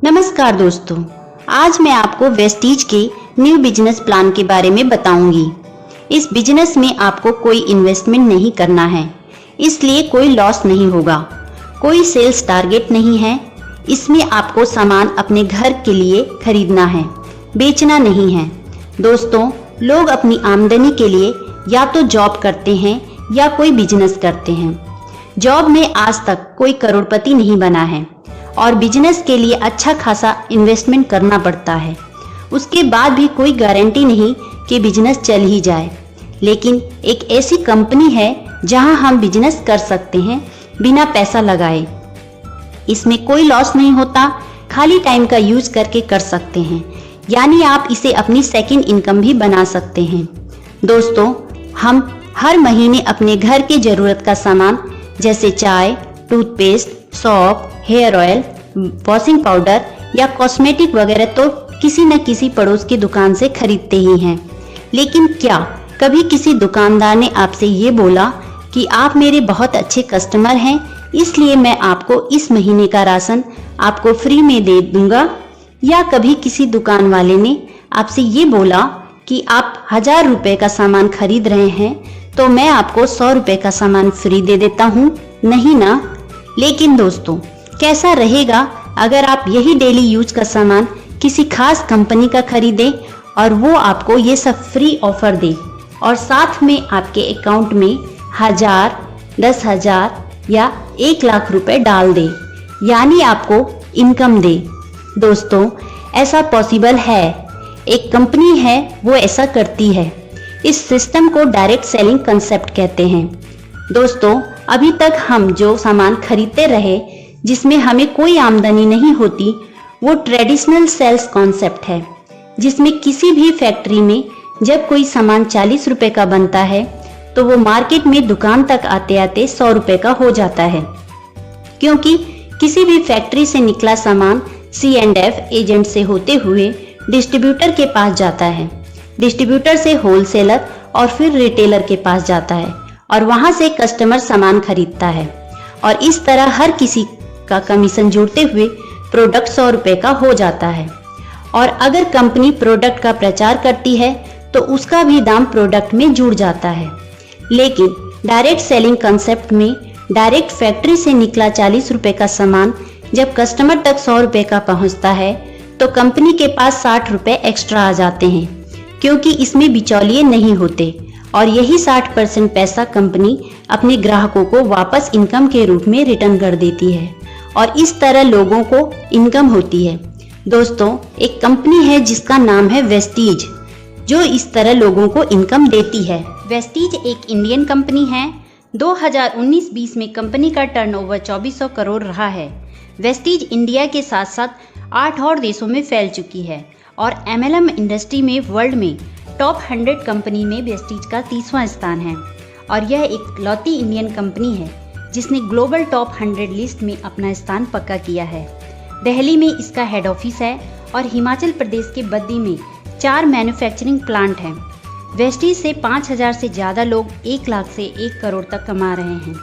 नमस्कार दोस्तों, आज मैं आपको वेस्टीज के न्यू बिजनेस प्लान के बारे में बताऊंगी। इस बिजनेस में आपको कोई इन्वेस्टमेंट नहीं करना है, इसलिए कोई लॉस नहीं होगा। कोई सेल्स टारगेट नहीं है। इसमें आपको सामान अपने घर के लिए खरीदना है, बेचना नहीं है। दोस्तों, लोग अपनी आमदनी के लिए या तो जॉब करते हैं या कोई बिजनेस करते हैं। जॉब में आज तक कोई करोड़पति नहीं बना है और बिजनेस के लिए अच्छा खासा इन्वेस्टमेंट करना पड़ता है। उसके बाद भी कोई गारंटी नहीं कि बिजनेस चल ही जाए। लेकिन एक ऐसी कंपनी है जहां हम बिजनेस कर सकते हैं बिना पैसा लगाए। इसमें कोई लॉस नहीं होता, खाली टाइम का यूज करके कर सकते हैं, यानी आप इसे अपनी सेकंड इनकम भी बना सकते हैं। दोस्तों, हम हर महीने अपने घर के जरूरत का सामान जैसे चाय, toothpaste, soap, hair oil, washing powder या कॉस्मेटिक वगैरह तो किसी न किसी पड़ोस की दुकान से खरीदते ही हैं। लेकिन क्या कभी किसी दुकानदार ने आपसे ये बोला कि आप मेरे बहुत अच्छे कस्टमर हैं, इसलिए मैं आपको इस महीने का राशन आपको फ्री में दे दूंगा? या कभी किसी दुकान वाले ने आपसे ये बोला कि आप 1000 रुपए का सामान खरीद रहे हैं तो मैं आपको 100 रुपए का सामान फ्री दे देता हूँ? नहीं ना। लेकिन दोस्तों, कैसा रहेगा अगर आप यही डेली यूज का सामान किसी खास कंपनी का खरीदें और वो आपको ये सब फ्री ऑफर दे और साथ में आपके अकाउंट में 1000, 10,000 या 1 लाख रुपए डाल दे, यानी आपको इनकम दे। दोस्तों, ऐसा पॉसिबल है। एक कंपनी है वो ऐसा करती है। इस सिस्टम को डायरेक्ट सेलिंग कंसेप्ट कहते हैं। दोस्तों, अभी तक हम जो सामान खरीदते रहे जिसमें हमें कोई आमदनी नहीं होती, वो ट्रेडिशनल सेल्स कॉन्सेप्ट है, जिसमें किसी भी फैक्ट्री में जब कोई सामान 40 रुपए का बनता है तो वो मार्केट में दुकान तक आते आते 100 रुपए का हो जाता है, क्योंकि किसी भी फैक्ट्री से निकला सामान C&F एजेंट से होते हुए डिस्ट्रीब्यूटर के पास जाता है, डिस्ट्रीब्यूटर से होलसेलर और फिर रिटेलर के पास जाता है और वहां से कस्टमर सामान खरीदता है। और इस तरह हर किसी का कमीशन जोड़ते हुए प्रोडक्ट 100 रुपए का हो जाता है। और अगर कंपनी प्रोडक्ट का प्रचार करती है तो उसका भी दाम प्रोडक्ट में जुड़ जाता है। लेकिन डायरेक्ट सेलिंग कंसेप्ट में डायरेक्ट फैक्ट्री से निकला 40 रुपए का सामान जब कस्टमर तक 100 रुपए का पहुंचता है तो कंपनी के पास 60 रुपए एक्स्ट्रा आ जाते हैं, क्योंकि इसमें बिचौलिए नहीं होते और यही 60% पैसा कंपनी अपने ग्राहकों को वापस इनकम के रूप में रिटर्न कर देती है और इस तरह लोगों को इनकम होती है। दोस्तों, एक कंपनी है जिसका नाम है वेस्टीज, जो इस तरह लोगों को इनकम देती है। वेस्टीज एक इंडियन कंपनी है। 2019-20 में कंपनी का टर्नओवर 2400 करोड़ रहा है। वेस्टीज इंडिया के साथ साथ 8 और देशों में फैल चुकी है और MLM इंडस्ट्री में वर्ल्ड में टॉप 100 कंपनी में वेस्टीज का 30वां स्थान है। और यह एक लौती इंडियन कंपनी है जिसने ग्लोबल टॉप 100 लिस्ट में अपना स्थान पक्का किया है। दिल्ली में इसका हेड ऑफिस है और हिमाचल प्रदेश के बद्दी में 4 मैन्युफैक्चरिंग प्लांट हैं। वेस्टीज से 5000 से ज़्यादा लोग 1 लाख से 1 करोड़ तक कमा रहे हैं।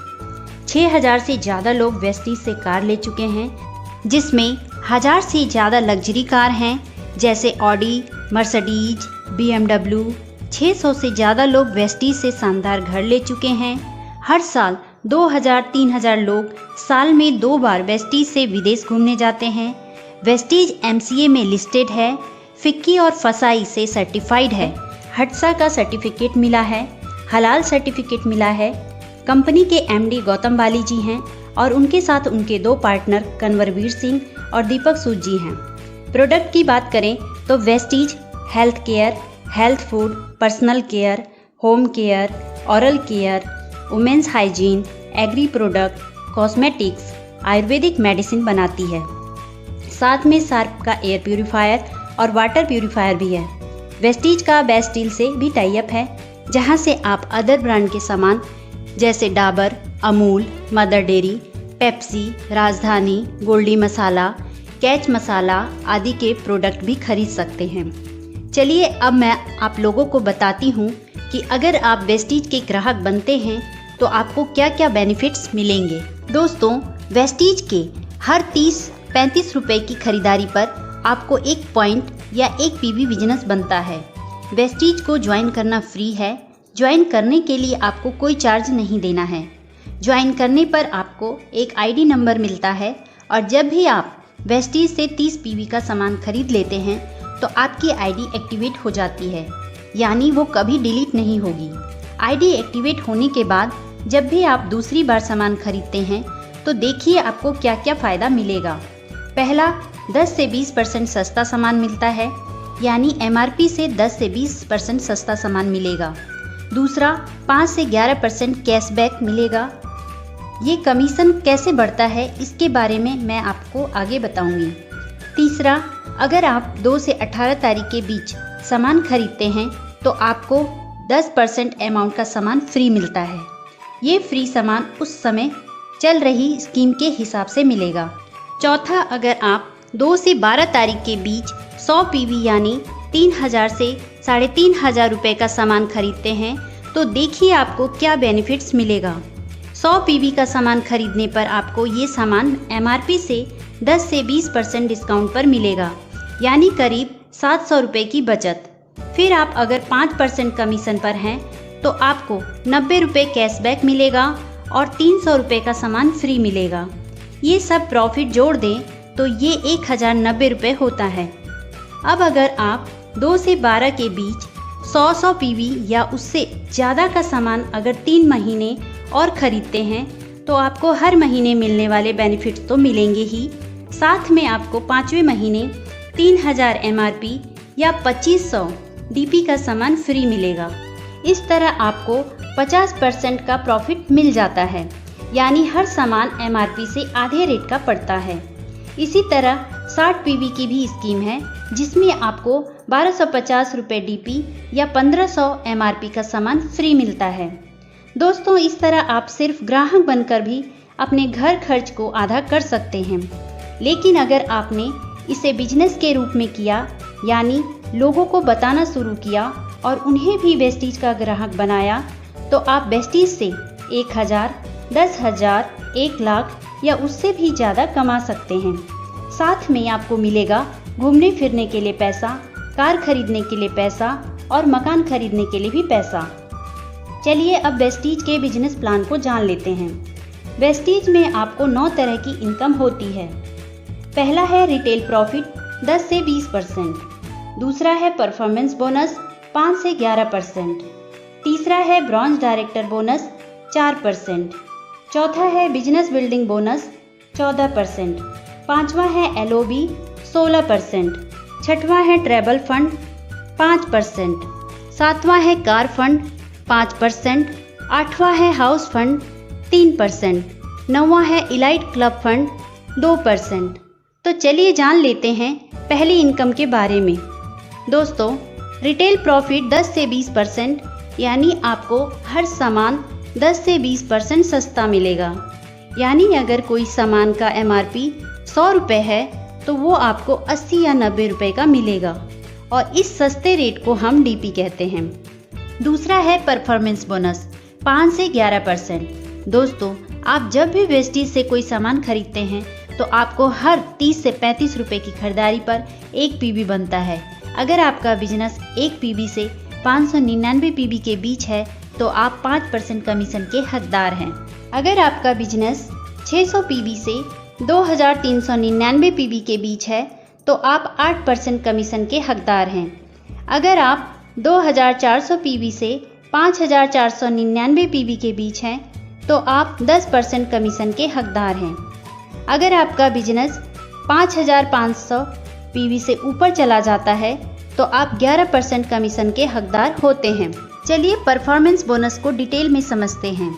6000 से ज़्यादा लोग वेस्टीज से कार ले चुके हैं, जिसमें 1000 से ज़्यादा लग्जरी कार हैं जैसे ऑडी, मर्सिडीज, BMW। 600 से ज़्यादा लोग वेस्टीज से शानदार घर ले चुके हैं। हर साल 2000-3000 लोग साल में 2 बार वेस्टीज से विदेश घूमने जाते हैं। वेस्टीज MCA में लिस्टेड है, फिक्की और फसाई से सर्टिफाइड है, हट्सा का सर्टिफिकेट मिला है, हलाल सर्टिफिकेट मिला है। कंपनी के MD गौतम बाली जी हैं और उनके साथ उनके 2 पार्टनर कन्वरवीर सिंह और दीपक सूद जी हैं। प्रोडक्ट की बात करें तो Vestige health care, health food, personal care, home care, oral care, women's hygiene, agri product, cosmetics, ayurvedic medicine बनाती है। साथ में शार्प का एयर प्यूरिफायर और वाटर प्यूरिफायर भी है। वेस्टीज का बेस्ट डील से भी टाई अप है, जहां से आप अदर ब्रांड के सामान जैसे Dabur, Amul, mother dairy, Pepsi, राजधानी, गोल्डी मसाला, कैच मसाला आदि के प्रोडक्ट भी खरीद सकते हैं। चलिए अब मैं आप लोगों को बताती हूँ कि अगर आप वेस्टीज के ग्राहक बनते हैं तो आपको क्या क्या बेनिफिट्स मिलेंगे। दोस्तों, वेस्टीज के हर 30 35 रुपए की खरीदारी पर आपको 1 पॉइंट या 1 पीवी बिजनेस बनता है। वेस्टीज को ज्वाइन करना फ्री है। ज्वाइन करने के लिए आपको कोई चार्ज नहीं देना है। ज्वाइन करने पर आपको एक आईडी नंबर मिलता है और जब भी आप वेस्टीज से 30 पीवी का सामान खरीद लेते हैं तो आपकी आईडी एक्टिवेट हो जाती है, यानी वो कभी डिलीट नहीं होगी। आईडी एक्टिवेट होने के बाद जब भी आप दूसरी बार सामान खरीदते हैं तो देखिए आपको क्या क्या फ़ायदा मिलेगा। पहला, 10 से 20% सस्ता सामान मिलता है, यानी एमआरपी से 10 से 20% सस्ता सामान मिलेगा। दूसरा, 5 से 11% कैशबैक मिलेगा। ये कमीशन कैसे बढ़ता है इसके बारे में मैं आपको आगे बताऊंगी। तीसरा, अगर आप 2 से 18 तारीख के बीच सामान खरीदते हैं तो आपको 10% अमाउंट का सामान फ्री मिलता है। ये फ्री सामान उस समय चल रही स्कीम के हिसाब से मिलेगा। चौथा, अगर आप 2 से 12 तारीख के बीच 100 पीवी यानी 3000 से 3500 रुपये का सामान खरीदते हैं तो देखिए आपको क्या बेनिफिट्स मिलेगा। 100 पीवी का सामान खरीदने पर आपको ये सामान एमआरपी से 10 से 20% डिस्काउंट पर मिलेगा, यानी करीब 700 रुपये की बचत। फिर आप अगर 5% कमीशन पर हैं तो आपको 90 रुपये कैशबैक मिलेगा और 300 रुपये का सामान फ्री मिलेगा। ये सब प्रॉफिट जोड़ दें तो ये 1090 रुपये होता है। अब अगर आप 2 से 12 के बीच 100 पीवी या उससे ज़्यादा का सामान अगर 3 महीने और ख़रीदते हैं तो आपको हर महीने मिलने वाले बेनिफिट्स तो मिलेंगे ही, साथ में आपको 5वें महीने 3000 एमआरपी या 2500 डीपी का सामान फ्री मिलेगा। इस तरह आपको 50% का प्रॉफिट मिल जाता है, यानी हर सामान एमआरपी से आधे रेट का पड़ता है। इसी तरह 60 पीवी की भी स्कीम है जिसमें आपको 1250 रुपये डीपी या 1500 एमआरपी का सामान फ्री मिलता है। दोस्तों, इस तरह आप सिर्फ ग्राहक बनकर भी अपने घर खर्च को आधा कर सकते हैं। लेकिन अगर आपने इसे बिजनेस के रूप में किया, यानी लोगों को बताना शुरू किया और उन्हें भी वेस्टीज का ग्राहक बनाया, तो आप वेस्टीज से 1000, 10,000, 1 लाख या उससे भी ज़्यादा कमा सकते हैं। साथ में आपको मिलेगा घूमने फिरने के लिए पैसा, कार खरीदने के लिए पैसा और मकान खरीदने के लिए भी पैसा। चलिए अब वेस्टीज के बिजनेस प्लान को जान लेते हैं। वेस्टीज में आपको 9 तरह की इनकम होती है। पहला है रिटेल प्रॉफिट 10 से 20%। दूसरा है परफॉर्मेंस बोनस 5 से 11%। तीसरा है ब्रॉन्ज डायरेक्टर बोनस 4%। चौथा है बिजनेस बिल्डिंग बोनस 14%। पांचवा है एलओबी 16%। छठवां है ट्रैवल फंड 5%। सातवां है कार फंड 5%। आठवां है हाउस फंड 3%। नौवां है इलाइट क्लब फंड 2%। तो चलिए जान लेते हैं पहली इनकम के बारे में। दोस्तों, रिटेल प्रॉफिट 10 से 20%, यानी आपको हर सामान 10 से 20% सस्ता मिलेगा। यानी अगर कोई सामान का एमआरपी 100 रुपये है तो वो आपको 80 या 90 रुपये का मिलेगा और इस सस्ते रेट को हम डीपी कहते हैं। दूसरा है परफॉर्मेंस बोनस 5 से 11%। दोस्तों, आप जब भी वेस्टीज से कोई सामान खरीदते हैं तो आपको हर 30 से 35 रुपये की खरीदारी पर 1 पीवी बनता है। अगर आपका बिजनेस 1 पीवी से 599 पीवी के बीच है तो आप 5% कमीशन के हकदार हैं। अगर आपका बिजनेस 600 पीवी से 2399 पीवी के बीच है तो आप 8% कमीशन के हकदार हैं। अगर आप 2400 पीवी से 5499 पीवी के बीच हैं तो आप 10% कमीशन के हकदार हैं। अगर आपका बिजनेस 5500 पीवी से ऊपर चला जाता है तो आप 11% कमीशन के हकदार होते हैं। चलिए परफॉर्मेंस बोनस को डिटेल में समझते हैं।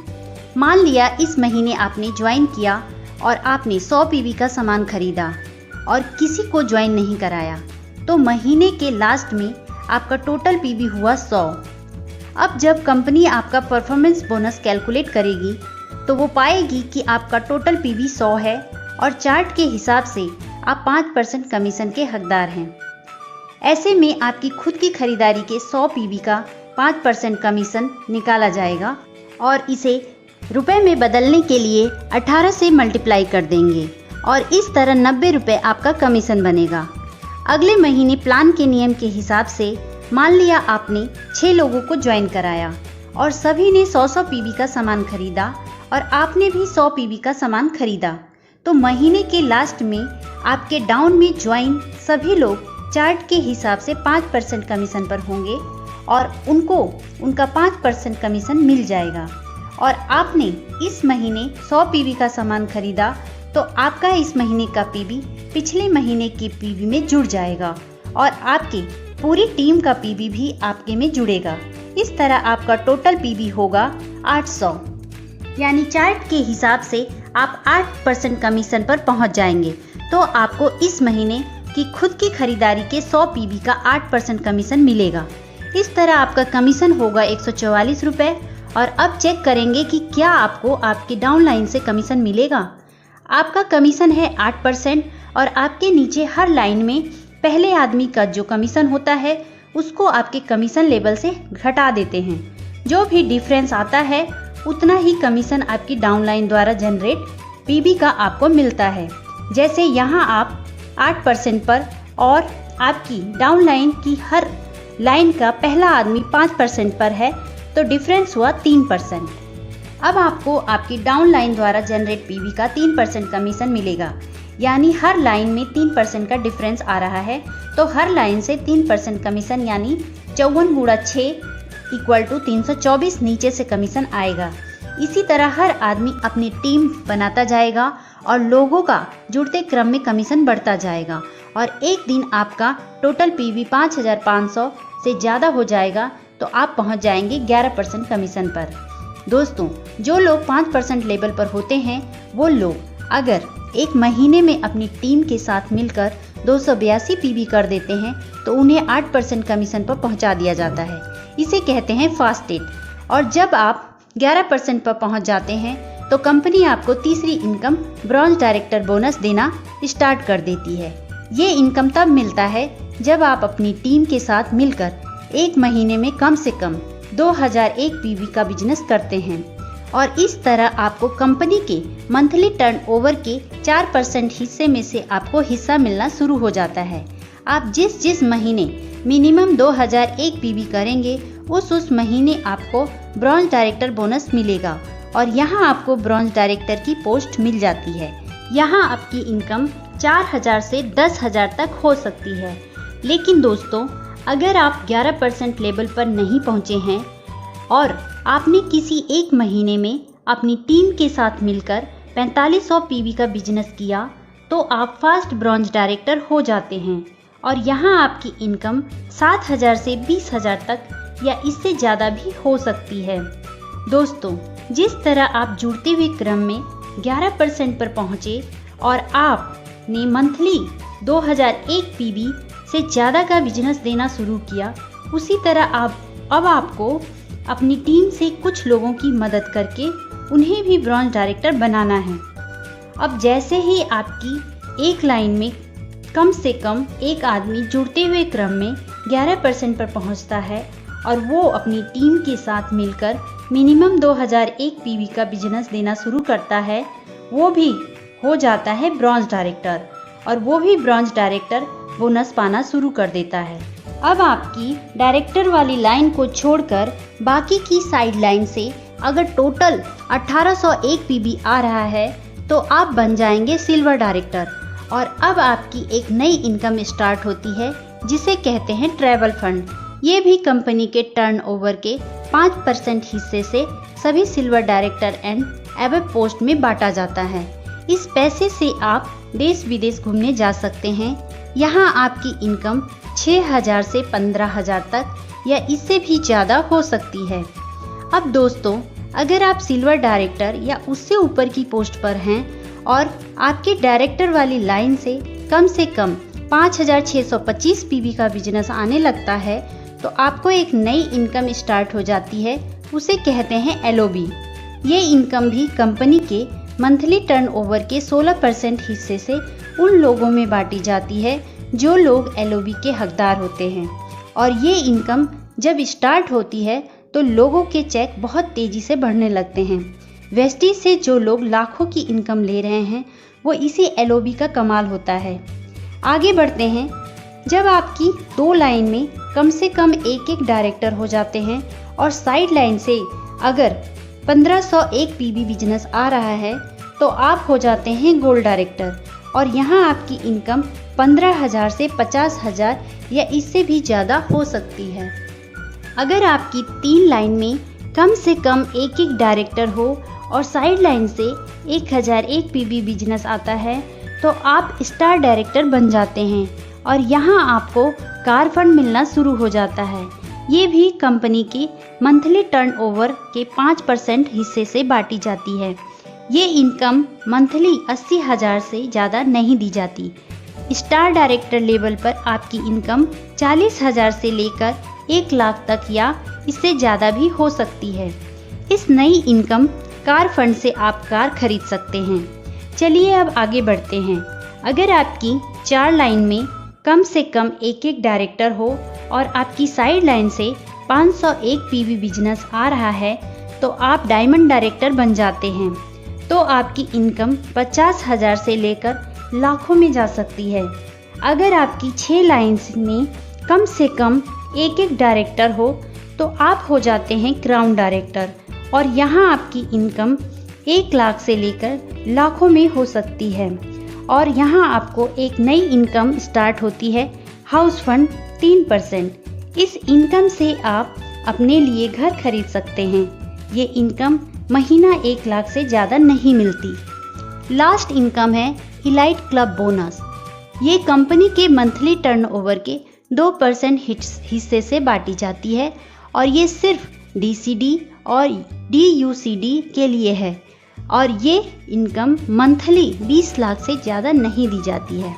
मान लिया इस महीने आपने ज्वाइन किया और आपने 100 पीवी का सामान खरीदा और किसी को ज्वाइन नहीं कराया, तो महीने के लास्ट में आपका टोटल पीवी हुआ 100। अब जब कंपनी आपका परफॉर्मेंस बोनस कैलकुलेट करेगी तो वो पाएगी कि आपका टोटल पीवी 100 है और चार्ट के हिसाब से आप 5% कमीशन के हकदार हैं। ऐसे में आपकी खुद की खरीदारी के 100 पीवी का 5% कमीशन निकाला जाएगा और इसे रुपए में बदलने के लिए 18 से मल्टीप्लाई कर देंगे और इस तरह 90 रुपये आपका कमीशन बनेगा। अगले महीने प्लान के नियम के हिसाब से मान लिया आपने 6 लोगों को ज्वाइन कराया और सभी ने 100-100 पीवी का सामान खरीदा और आपने भी 100 पीवी का सामान खरीदा, तो महीने के लास्ट में आपके डाउन में ज्वाइन सभी लोग चार्ट के हिसाब से 5% कमीशन पर होंगे और उनको उनका 5% कमीशन मिल जाएगा। और आपने इस महीने 100 पीवी का सामान खरीदा तो आपका इस महीने का पीवी पिछले महीने के पीवी में जुड़ जाएगा और आपकी पूरी टीम का पीवी भी आपके में जुड़ेगा। इस तरह आपका टोटल पीवी होगा 800, यानी चार्ट के हिसाब से आप 8% कमीशन पर पहुंच जाएंगे। तो आपको इस महीने की खुद की खरीदारी के 100 पीवी का 8% कमीशन मिलेगा। इस तरह आपका कमीशन होगा 144 रुपये। और अब चेक करेंगे कि क्या आपको आपके डाउनलाइन से कमीशन मिलेगा। आपका कमीशन है 8% और आपके नीचे हर लाइन में पहले आदमी का जो कमीशन होता है उसको आपके कमीशन लेवल से घटा देते हैं। जो भी डिफरेंस आता है उतना ही कमीशन आपकी डाउनलाइन द्वारा जनरेट पीवी का आपको मिलता है। जैसे यहाँ आप 8% पर और आपकी डाउनलाइन की हर लाइन का पहला आदमी 5% पर है तो डिफरेंस हुआ 3%। अब आपको आपकी डाउनलाइन द्वारा जनरेट पीवी का 3% कमीशन मिलेगा, यानी हर लाइन में 3% का डिफरेंस आ रहा है तो हर लाइन से 3% कमीशन यानी 54 गुणा 6 = 324 नीचे से कमीशन आएगा। इसी तरह हर आदमी अपनी टीम बनाता जाएगा और लोगों का जुड़ते क्रम में कमीशन बढ़ता जाएगा और एक दिन आपका टोटल पीवी 5500 से ज़्यादा हो जाएगा तो आप पहुंच जाएंगे 11% कमीशन पर। दोस्तों, जो लोग 5% लेवल पर होते हैं वो लोग अगर एक महीने में अपनी टीम के साथ मिलकर 282 पीवी कर देते हैं तो उन्हें 8% कमीशन पर पहुंचा दिया जाता है। इसे कहते हैं फास्टेड। और जब आप 11% पर पहुंच जाते हैं तो कंपनी आपको तीसरी इनकम ब्रॉन्ज डायरेक्टर बोनस देना स्टार्ट कर देती है। ये इनकम तब मिलता है जब आप अपनी टीम के साथ मिलकर एक महीने में कम से कम 2001 पीवी का बिजनेस करते हैं और इस तरह आपको कंपनी के मंथली टर्नओवर के 4% हिस्से में से आपको हिस्सा मिलना शुरू हो जाता है। आप जिस महीने मिनिमम 2001 पीवी करेंगे उस महीने आपको ब्रॉन्ज डायरेक्टर बोनस मिलेगा और यहाँ आपको ब्रॉन्ज डायरेक्टर की पोस्ट मिल जाती है। यहाँ आपकी इनकम 4000 से 10,000 तक हो सकती है। लेकिन दोस्तों, अगर आप 11% लेवल पर नहीं पहुँचे हैं और आपने किसी एक महीने में अपनी टीम के साथ मिलकर 4500 पीवी का बिजनेस किया तो आप फास्ट ब्रॉन्ज डायरेक्टर हो जाते हैं और यहाँ आपकी इनकम 7000 से 20,000 तक या इससे ज़्यादा भी हो सकती है। दोस्तों, जिस तरह आप जुड़ते हुए क्रम में 11% पर पहुँचे और आपने मंथली 2001 पीवी से ज़्यादा का बिजनेस देना शुरू किया, उसी तरह अब आपको अपनी टीम से कुछ लोगों की मदद करके उन्हें भी ब्रॉन्ज डायरेक्टर बनाना है। अब जैसे ही आपकी एक लाइन में कम से कम एक आदमी जुड़ते हुए क्रम में 11% पर पहुंचता है और वो अपनी टीम के साथ मिलकर मिनिमम 2001 पीवी का बिजनेस देना शुरू करता है, वो भी हो जाता है ब्रॉन्ज डायरेक्टर और वो भी ब्रॉन्ज डायरेक्टर बोनस पाना शुरू कर देता है। अब आपकी डायरेक्टर वाली लाइन को छोड़कर बाकी की साइड लाइन से अगर टोटल 1801 पीवी आ रहा है तो आप बन जाएंगे सिल्वर डायरेक्टर और अब आपकी एक नई इनकम स्टार्ट होती है जिसे कहते हैं ट्रैवल फंड। ये भी कंपनी के टर्नओवर के 5% हिस्से से सभी silver director and above post में बांटा जाता है। इस पैसे से आप देश विदेश घूमने जा सकते हैं। यहाँ आपकी इनकम 6000 से 15,000 तक या इससे भी ज़्यादा हो सकती है। अब दोस्तों, अगर आप सिल्वर डायरेक्टर या उससे ऊपर की पोस्ट पर हैं और आपके डायरेक्टर वाली लाइन से कम 5625 पीवी का बिजनेस आने लगता है तो आपको एक नई इनकम स्टार्ट हो जाती है, उसे कहते हैं एलओबी। ये इनकम भी कंपनी के मंथली टर्नओवर के 16% हिस्से से उन लोगों में बांटी जाती है जो लोग एलओबी के हकदार होते हैं। और ये इनकम जब स्टार्ट होती है तो लोगों के चेक बहुत तेज़ी से बढ़ने लगते हैं। वेस्टीज से जो लोग लाखों की इनकम ले रहे हैं वो इसी एलओबी का कमाल होता है। आगे बढ़ते हैं। जब आपकी 2 लाइन में कम से कम एक डायरेक्टर हो जाते हैं और साइड लाइन से अगर 1501 पीबी बिजनेस आ रहा है तो आप हो जाते हैं गोल्ड डायरेक्टर और यहाँ आपकी इनकम 15,000 से 50,000 या इससे भी ज़्यादा हो सकती है। अगर आपकी 3 लाइन में कम से कम एक डायरेक्टर हो और साइड लाइन से 1001 पीबी बिजनेस आता है तो आप स्टार डायरेक्टर बन जाते हैं और यहाँ आपको कार फंड मिलना शुरू हो जाता है। ये भी कंपनी की मंथली टर्नओवर के 5% हिस्से से बांटी जाती है। ये इनकम मंथली 80,000 से ज़्यादा नहीं दी जाती। स्टार डायरेक्टर लेवल पर आपकी इनकम 40,000 से लेकर 1 लाख तक या इससे ज़्यादा भी हो सकती है। इस नई इनकम कार फंड से आप कार खरीद सकते हैं। चलिए अब आगे बढ़ते हैं। अगर आपकी 4 लाइन में कम से कम एक डायरेक्टर हो और आपकी साइड लाइन से 501 पीवी बिजनेस आ रहा है तो आप डायमंड डायरेक्टर बन जाते हैं। तो आपकी इनकम 50,000 से लेकर लाखों में जा सकती है। अगर आपकी 6 लाइन्स में कम से कम एक डायरेक्टर हो तो आप हो जाते हैं क्राउन डायरेक्टर और यहाँ आपकी इनकम 1 लाख से लेकर लाखों में हो सकती है। और यहाँ आपको एक नई इनकम स्टार्ट होती है, हाउस फंड 3%। इस इनकम से आप अपने लिए घर खरीद सकते हैं। ये इनकम महीना 1 लाख से ज़्यादा नहीं मिलती। लास्ट इनकम है इलाइट क्लब बोनस। ये कंपनी के मंथली टर्नओवर के 2% हिस्से से बांटी जाती है और ये सिर्फ डीसीडी और डीयूसीडी के लिए है और ये इनकम मंथली 20 लाख से ज़्यादा नहीं दी जाती है।